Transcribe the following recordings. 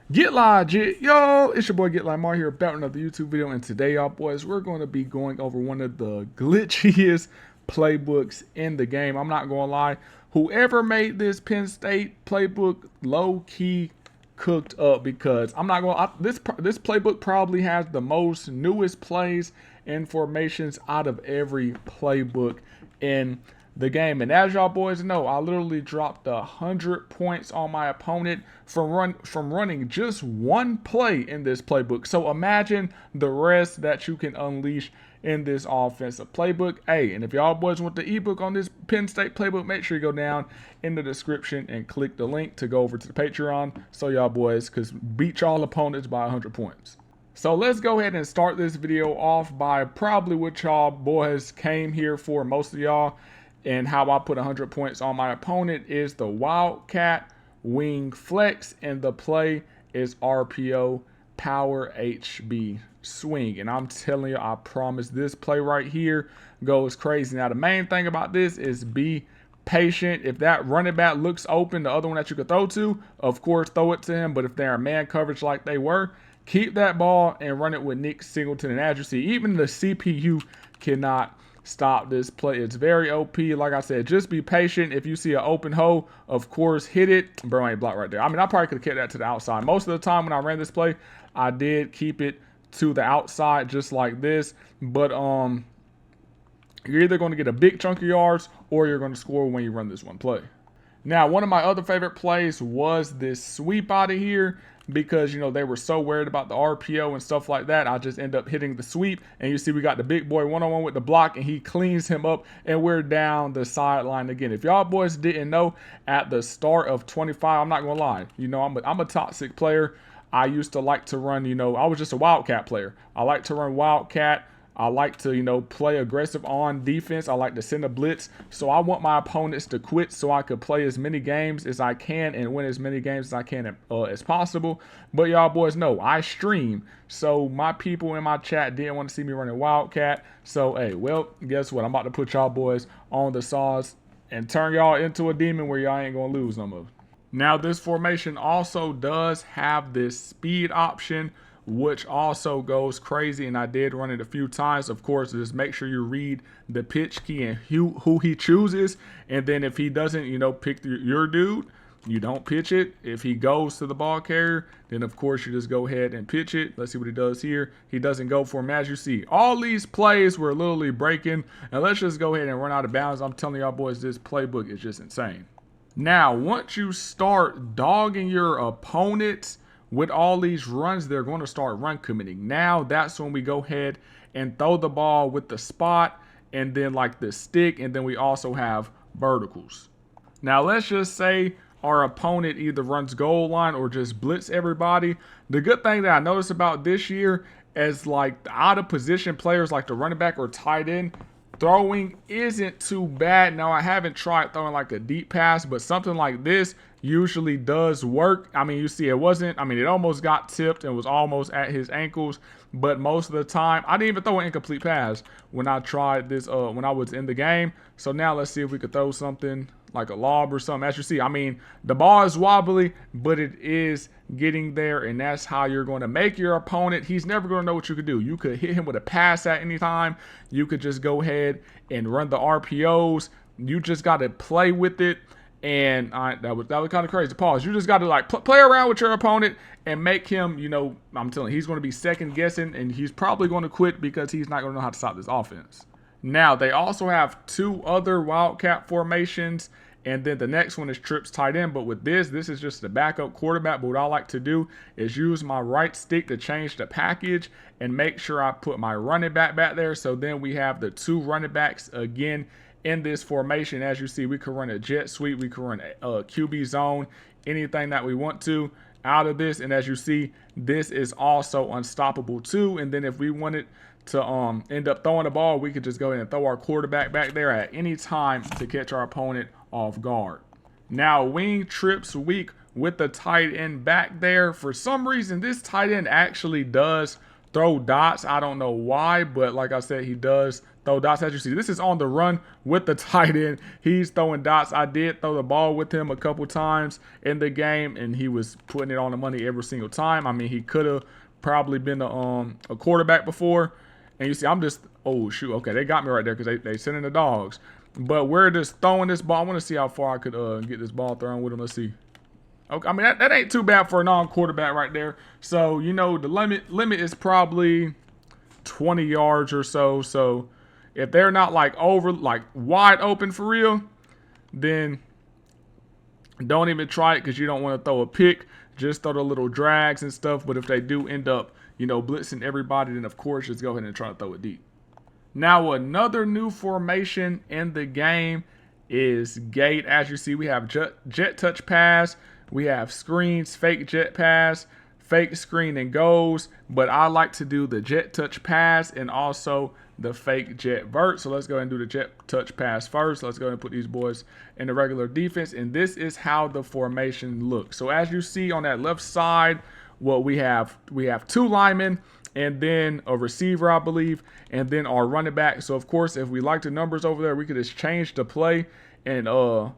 Get legit, yo! It's your boy Get Lamar here about another YouTube video, and today, y'all boys, we're going to be going over one of the glitchiest playbooks in the game. I'm not going to lie, whoever made this Penn State playbook low key cooked up, because I'm not going. This playbook probably has the most newest plays and formations out of every playbook in the game. And as y'all boys know, I literally dropped 100 points on my opponent from running just one play in this playbook. So imagine the rest that you can unleash in this offensive playbook. Hey, and if y'all boys want the ebook on this Penn State playbook, make sure you go down in the description and click the link to go over to the Patreon, so y'all boys could beat y'all opponents by 100 points. So let's go ahead and start this video off by probably what y'all boys came here for, most of y'all, and how I put 100 points on my opponent is the Wildcat wing flex, and the play is RPO power HB swing. And I'm telling you, I promise this play right here goes crazy. Now the main thing about this is be patient. If that running back looks open, the other one that you could throw to, of course throw it to him. But if they're in man coverage like they were, keep that ball and run it with Nick Singleton. And as you see, even the CPU cannot stop this play. It's very OP. Like I said, just be patient. If you see an open hole, of course, hit it. Bro, ain't blocked right there. I mean, I probably could have kept that to the outside. Most of the time when I ran this play, I did keep it to the outside just like this. But you're either going to get a big chunk of yards or you're going to score when you run this one play. Now, one of my other favorite plays was this sweep out of here, because, you know, they were so worried about the RPO and stuff like that. I just end up hitting the sweep, and you see we got the big boy one-on-one with the block, and he cleans him up, and we're down the sideline again. If y'all boys didn't know, at the start of 25, I'm not going to lie, you know, I'm a toxic player. I used to like to run, you know, I was just a Wildcat player. I like to run Wildcat. I like to, you know, play aggressive on defense. I like to send a blitz. So I want my opponents to quit so I could play as many games as I can and win as many games as I can as possible. But y'all boys know I stream. So my people in my chat didn't want to see me running Wildcat. So, hey, well, guess what? I'm about to put y'all boys on the sauce and turn y'all into a demon where y'all ain't going to lose no more. Now, this formation also does have this speed option, which also goes crazy, and I did run it a few times. Of course, just make sure you read the pitch key and who he chooses, and then if he doesn't, you know, pick your dude, you don't pitch it. If he goes to the ball carrier, then of course you just go ahead and pitch it. Let's see what he does here. He doesn't go for him. As you see, all these plays were literally breaking, and let's just go ahead and run out of bounds. I'm telling y'all boys, this playbook is just insane. Now, once you start dogging your opponents with all these runs, they're going to start run committing. Now, that's when we go ahead and throw the ball with the spot and then like the stick, and then we also have verticals. Now, let's just say our opponent either runs goal line or just blitz everybody. The good thing that I noticed about this year is like the out of position players like the running back or tight end, throwing isn't too bad. Now, I haven't tried throwing like a deep pass, but something like this usually does work. I mean, you see, it wasn't, I mean, it almost got tipped and was almost at his ankles, but most of the time, I didn't even throw an incomplete pass when I tried this, when I was in the game. So now let's see if we could throw something like a lob or something. As you see, I mean, the ball is wobbly, but it is getting there, and that's how you're going to make your opponent. He's never going to know what you could do. You could hit him with a pass at any time. You could just go ahead and run the RPOs. You just got to play with it. And that was kind of crazy. Pause. You just got to like play around with your opponent and make him, you know, I'm telling you, he's going to be second guessing, and he's probably going to quit because he's not going to know how to stop this offense. Now, they also have two other Wildcat formations, and then the next one is trips tight end. But with this is just the backup quarterback. But what I like to do is use my right stick to change the package and make sure I put my running back there. So then we have the two running backs again in this formation. As you see, we could run a jet sweep, we could run a QB zone, anything that we want to out of this. And as you see, this is also unstoppable too. And then if we wanted to end up throwing the ball, we could just go ahead and throw our quarterback back there at any time to catch our opponent off guard. Now, wing trips weak with the tight end back there. For some reason, this tight end actually does throw dots. I don't know why, but like I said, he does throw dots. As you see, this is on the run with the tight end. He's throwing dots. I did throw the ball with him a couple times in the game, and he was putting it on the money every single time. I mean, he could have probably been a quarterback before. And you see, I'm just, oh, shoot. Okay, they got me right there because they sent in the dogs. But we're just throwing this ball. I want to see how far I could get this ball thrown with him. Let's see. Okay, I mean, that ain't too bad for a non-quarterback right there. So, you know, the limit is probably 20 yards or so. So, if they're not like wide open for real, then don't even try it because you don't want to throw a pick. Just throw the little drags and stuff. But if they do end up, you know, blitzing everybody, then of course just go ahead and try to throw it deep. Now, another new formation in the game is gate. As you see, we have jet touch pass. We have screens, fake jet pass, fake screen and goes. But I like to do the jet touch pass and also the fake jet vert. So let's go ahead and do the jet touch pass first. Let's go ahead and put these boys in the regular defense. And this is how the formation looks. So as you see on that left side, what we have 2 linemen and then a receiver, I believe, and then our running back. So of course, if we like the numbers over there, we could just change the play and throw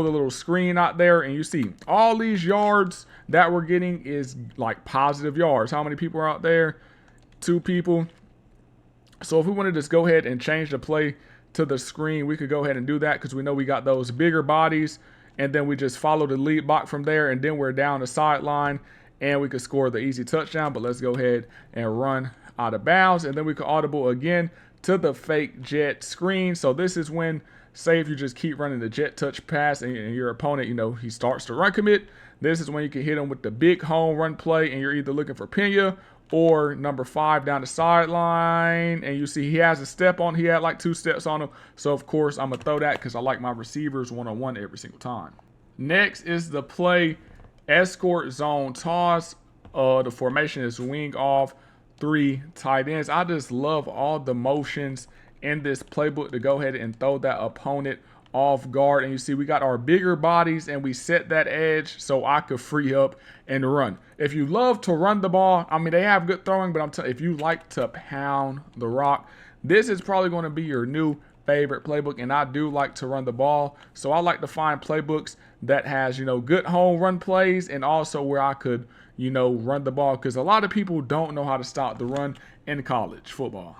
the little screen out there. And you see all these yards that we're getting is like positive yards. How many people are out there? 2 people. So if we want to just go ahead and change the play to the screen, we could go ahead and do that because we know we got those bigger bodies. And then we just follow the lead block from there. And then we're down the sideline. And we could score the easy touchdown, but let's go ahead and run out of bounds. And then we could audible again to the fake jet screen. So this is when, say if you just keep running the jet touch pass and your opponent, you know, he starts to run commit. This is when you can hit him with the big home run play and you're either looking for Pena or number 5 down the sideline. And you see he has a step on. He had like 2 steps on him. So of course I'm going to throw that because I like my receivers one-on-one every single time. Next is the play escort zone toss. The formation is wing off 3 tight ends. I just love all the motions in this playbook to go ahead and throw that opponent off guard. And you see we got our bigger bodies and we set that edge so I could free up and run. If you love to run the ball, I mean, they have good throwing, but I'm telling you, if you like to pound the rock, this is probably going to be your new favorite playbook. And I do like to run the ball, so I like to find playbooks that has, you know, good home run plays and also where I could, you know, run the ball because a lot of people don't know how to stop the run in college football.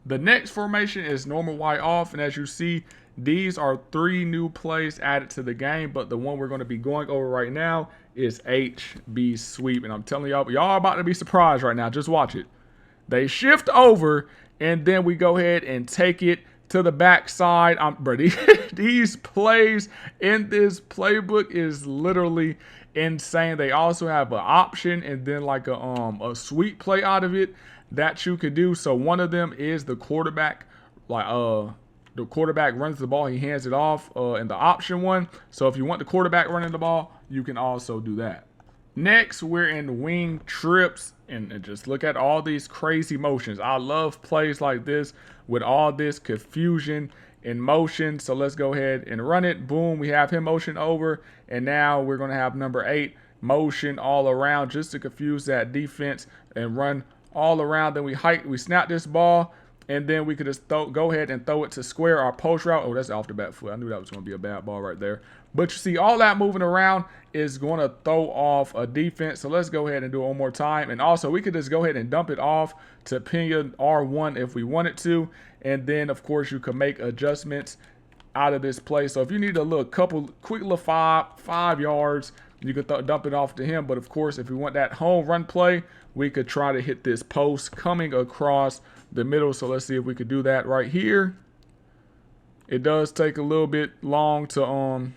The next formation is normal Y off, and as you see, these are 3 new plays added to the game, but the one we're going to be going over right now is HB sweep. And I'm telling y'all are about to be surprised right now. Just watch it. They shift over and then we go ahead and take it to the backside. Bro, these plays in this playbook is literally insane. They also have an option and then like a sweep play out of it that you could do. So one of them is the quarterback, the quarterback runs the ball, he hands it off in the option one. So if you want the quarterback running the ball, you can also do that. Next, we're in wing trips, and just look at all these crazy motions. I love plays like this with all this confusion in motion. So let's go ahead and run it. Boom, we have him motion over, and now we're going to have number 8 motion all around just to confuse that defense and run all around. Then we snap this ball, and then we could just go ahead and throw it to square our post route. Oh, that's off the back foot. I knew that was going to be a bad ball right there. But you see, all that moving around is going to throw off a defense. So let's go ahead and do it one more time. And also, we could just go ahead and dump it off to Pena R1 if we wanted to. And then, of course, you can make adjustments out of this play. So if you need a little quick little five yards, you could dump it off to him. But, of course, if we want that home run play, we could try to hit this post coming across the middle. So let's see if we could do that right here. It does take a little bit long to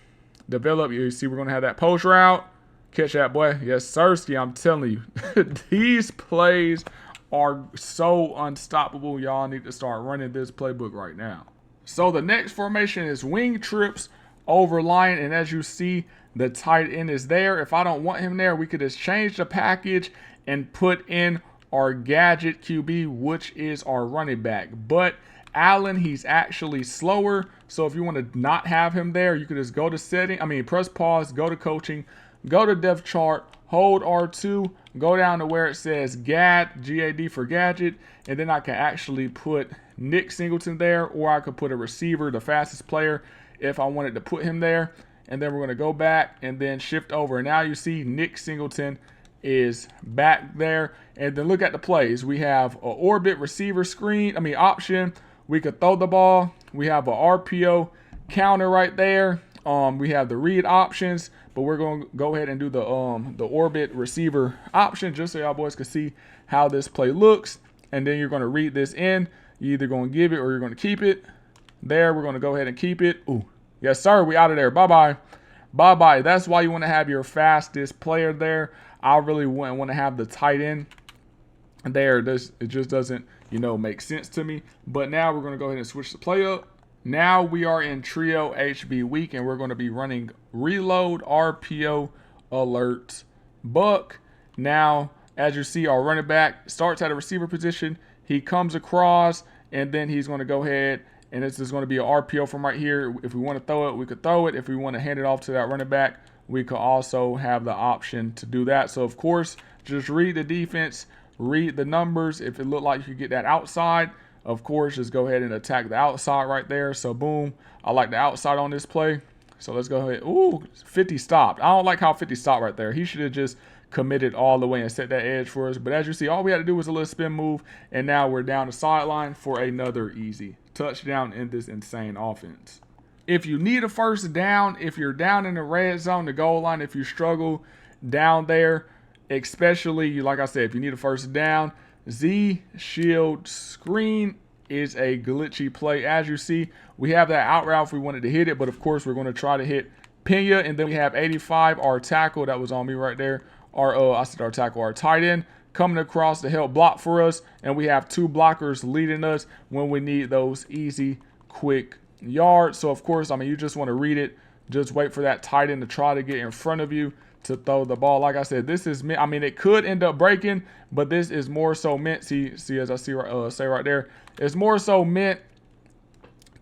develop. You see, we're going to have that post route. Catch that, boy. Yes, Sirski, I'm telling you. These plays are so unstoppable. Y'all need to start running this playbook right now. So the next formation is wing trips over line. And as you see, the tight end is there. If I don't want him there, we could just change the package and put in our gadget QB, which is our running back. But Allen, he's actually slower. So if you want to not have him there, you could just go to press pause, go to coaching, go to depth chart, hold R2, go down to where it says GAD for gadget, and then I can actually put Nick Singleton there, or I could put a receiver, the fastest player, if I wanted to put him there. And then we're going to go back and then shift over. And now you see Nick Singleton is back there. And then look at the plays. We have an orbit receiver option. We could throw the ball. We have a RPO counter right there. We have the read options, but we're going to go ahead and do the orbit receiver option just so y'all boys can see how this play looks. And then you're going to read this in. You're either going to give it or you're going to keep it. There, we're going to go ahead and keep it. Ooh, yes, sir. We out of there. Bye-bye. Bye-bye. That's why you want to have your fastest player there. I really wouldn't want to have the tight end there. It just doesn't, make sense to me. But now we're going to go ahead and switch the play up. Now we are in Trio HB week, and we're going to be running reload, RPO, alert, buck. Now, as you see, our running back starts at a receiver position. He comes across, and then he's going to go ahead, and this is going to be an RPO from right here. If we want to throw it, we could throw it. If we want to hand it off to that running back, we could also have the option to do that. So, of course, just read the defense, read the numbers. If it looked like you could get that outside, of course, just go ahead and attack the outside right there. So, boom. I like the outside on this play. So, let's go ahead. Ooh, 50 stopped. I don't like how 50 stopped right there. He should have just committed all the way and set that edge for us. But as you see, all we had to do was a little spin move, and now we're down the sideline for another easy touchdown in this insane offense. If you need a first down, if you're down in the red zone, the goal line, if you struggle down there, especially, like I said, if you need a first down, Z shield screen is a glitchy play. As you see, we have that out route if we wanted to hit it, but of course we're going to try to hit Pena, and then we have 85, our tackle, that was on me right there. Our tackle, our tight end, coming across to help block for us, and we have two blockers leading us when we need those easy, quick yards. So of course, you just want to read it. Just wait for that tight end to try to get in front of you to throw the ball. Like I said, this is it could end up breaking, but this is more so meant. See as I see say right there, it's more so meant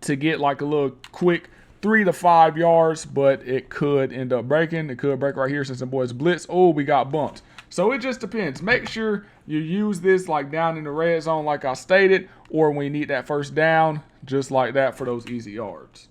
to get like a little quick 3 to 5 yards, but it could end up breaking. It could break right here since the boys blitz. Oh, we got bumped. So it just depends. Make sure you use this like down in the red zone like I stated, or when you need that first down, just like that for those easy yards.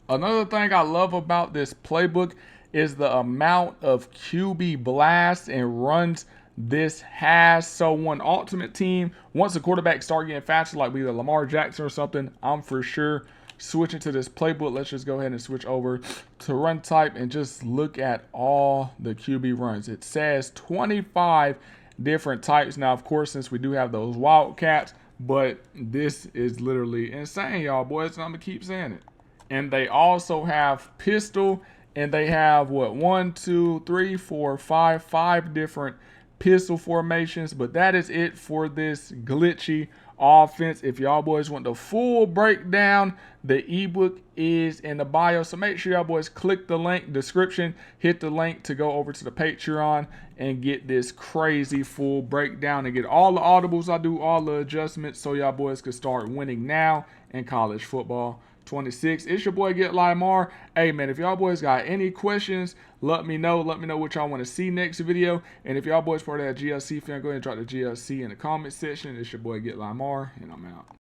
Another thing I love about this playbook is the amount of QB blasts and runs this has. So one ultimate team, once the quarterback start getting faster, like either Lamar Jackson or something, I'm for sure switching to this playbook. Let's just go ahead and switch over to run type and just look at all the QB runs. It says 25 different types. Now, of course, since we do have those Wildcats, but this is literally insane, y'all boys, and I'm gonna keep saying it. And they also have pistol, and they have what, 1, 2, 3, 4, 5 different pistol formations. But that is it for this glitchy offense. If y'all boys want the full breakdown, the ebook is in the bio, so make sure y'all boys click the link description, hit the link to go over to the Patreon and get this crazy full breakdown and get all the audibles I do, all the adjustments, so y'all boys can start winning now in college football 26. It's your boy Get Limar. Hey man, if y'all boys got any questions, let me know what y'all want to see next video. And if y'all boys part of that GLC fan, go ahead and drop the GLC in the comment section. It's your boy Get Limar, and I'm out.